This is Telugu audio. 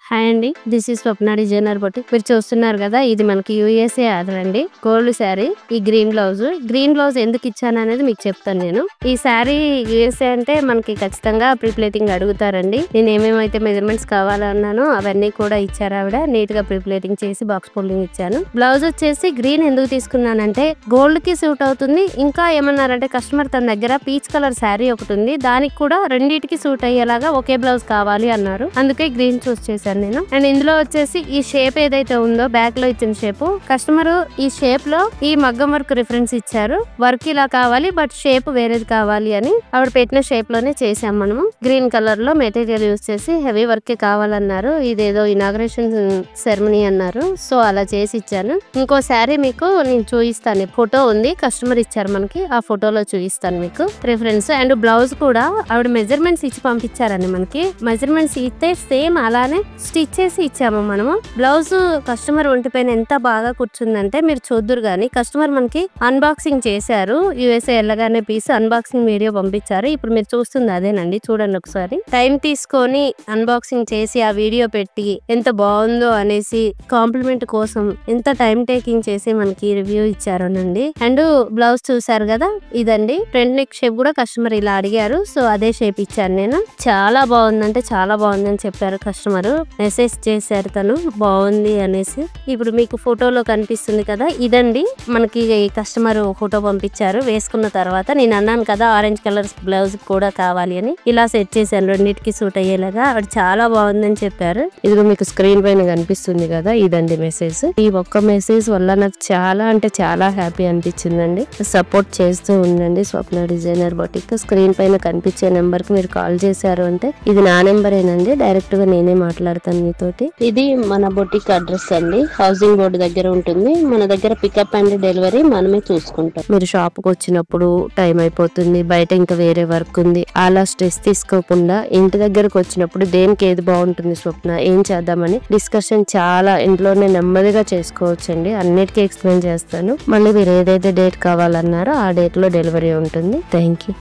హాయ్ అండి, this is Swapna designer boutique. మీరు చూస్తున్నారు కదా, ఇది మనకి యూఎస్ఏ ఆర్డర్ అండి. గోల్డ్ శారీ, ఈ గ్రీన్ బ్లౌజ్ ఎందుకు ఇచ్చాను అనేది మీకు చెప్తాను నేను. ఈ శారీ యూఎస్ఏ అంటే మనకి ఖచ్చితంగా ప్రీప్లేటింగ్ అడుగుతారండి. నేను ఏమేమైతే మెజర్మెంట్స్ కావాలన్నానో అవన్నీ కూడా ఇచ్చారు ఆవిడ. నీట్ గా ప్రీప్లేటింగ్ చేసి బాక్స్ ఫోల్డింగ్ ఇచ్చాను. బ్లౌజ్ వచ్చేసి గ్రీన్ ఎందుకు తీసుకున్నానంటే గోల్డ్ కి సూట్ అవుతుంది. ఇంకా ఏమన్నారంటే కస్టమర్ తన దగ్గర పీచ్ కలర్ శారీ ఒకటి ఉంది, దానికి కూడా రెండింటికి సూట్ అయ్యేలాగా ఒకే బ్లౌజ్ కావాలి అన్నారు. అందుకే గ్రీన్ చూస్ చేశాను నేను. అండ్ ఇందులో వచ్చేసి ఈ షేప్ ఏదైతే ఉందో బ్యాక్ లో ఇచ్చిన షేప్, కస్టమర్ ఈ షేప్ లో ఈ మగ్గం వర్క్ రిఫరెన్స్ ఇచ్చారు. వర్క్ ఇలా కావాలి బట్ షేప్ వేరేది కావాలి అని ఆవిడ పెట్టిన షేప్ లోనే చేసాం మనము. గ్రీన్ కలర్ లో మెటీరియల్ యూజ్ చేసి హెవీ వర్క్ కావాలన్నారు. ఇదేదో ఇనాగ్రేషన్ సెరమనీ అన్నారు, సో అలా చేసి ఇచ్చాను. ఇంకో శారీ మీకు నేను చూపిస్తాను, ఫోటో ఉంది, కస్టమర్ ఇచ్చారు మనకి, ఆ ఫోటోలో చూపిస్తాను మీకు రిఫరెన్స్. అండ్ బ్లౌజ్ కూడా ఆవిడ మెజర్మెంట్స్ ఇచ్చి పంపించారండి. మనకి మెజర్మెంట్స్ ఇస్తే సేమ్ అలానే స్టిచ్ చేసి ఇచ్చాము మనము. బ్లౌజ్ కస్టమర్ ఒంటిపైన ఎంత బాగా కూర్చుందంటే మీరు చూద్దురు గానీ, కస్టమర్ మనకి అన్బాక్సింగ్ చేశారు. యూఎస్ఏ వెళ్ళగానే పీస్ అన్బాక్సింగ్ వీడియో పంపించారు. ఇప్పుడు మీరు చూస్తుంది అదేనండి, చూడండి ఒకసారి. టైం తీసుకొని అన్బాక్సింగ్ చేసి ఆ వీడియో పెట్టి ఎంత బాగుందో అనేసి కాంప్లిమెంట్ కోసం ఎంత టైం టేకింగ్ చేసి మనకి రివ్యూ ఇచ్చారోనండి. అండ్ బ్లౌజ్ చూసారు కదా, ఇదండి ఫ్రంట్ నెక్ షేప్ కూడా కస్టమర్ ఇలా అడిగారు, సో అదే షేప్ ఇచ్చాను నేను. చాలా బాగుందంటే చాలా బాగుందని చెప్పారు కస్టమర్. మెసేజ్ చేశారు తను బాగుంది అనేసి. ఇప్పుడు మీకు ఫోటోలో కనిపిస్తుంది కదా, ఇదండి మనకి కస్టమర్ ఫోటో పంపించారు. వేసుకున్న తర్వాత నేను అన్నాను కదా ఆరెంజ్ కలర్ బ్లౌజ్ కూడా కావాలి అని, ఇలా సెట్ చేశాను రెండింటికి సూట్ అయ్యేలాగా. ఆవిడ చాలా బాగుందని చెప్పారు. ఇది మీకు స్క్రీన్ పైన కనిపిస్తుంది కదా, ఇదండి మెసేజ్. ఈ ఒక్క మెసేజ్ వల్ల నాకు చాలా అంటే చాలా హ్యాపీ అనిపించిందండి. సపోర్ట్ చేస్తూ ఉండండి స్వప్న డిజైనర్ బొటిక్. స్క్రీన్ పైన కనిపించే నెంబర్ కి మీరు కాల్ చేశారు అంటే ఇది నా నెంబరేనండి, డైరెక్ట్ గా నేనే మాట్లాడతాను మీతోటి. ఇది మన బొటిక్ అడ్రస్ అండి, హౌసింగ్ బోర్డు దగ్గర ఉంటుంది. మన దగ్గర పికప్ అండ్ డెలివరీ మనమే చూసుకుంటాం. మీరు షాప్ కు వచ్చినప్పుడు టైం అయిపోతుంది, బయట ఇంకా వేరే వర్క్ ఉంది, అలా స్ట్రెస్ తీసుకోకుండా ఇంటి దగ్గరకు వచ్చినప్పుడు దేనికి ఏది బాగుంటుంది స్వప్న, ఏం చేద్దామని డిస్కషన్ చాలా ఇంట్లోనే నెమ్మదిగా చేసుకోవచ్చండి. అన్నిటికీ ఎక్స్ప్లెయిన్ చేస్తాను. మళ్ళీ మీరు ఏదైతే డేట్ కావాలన్నారో ఆ డేట్ లో డెలివరీ ఉంటుంది. Thank you.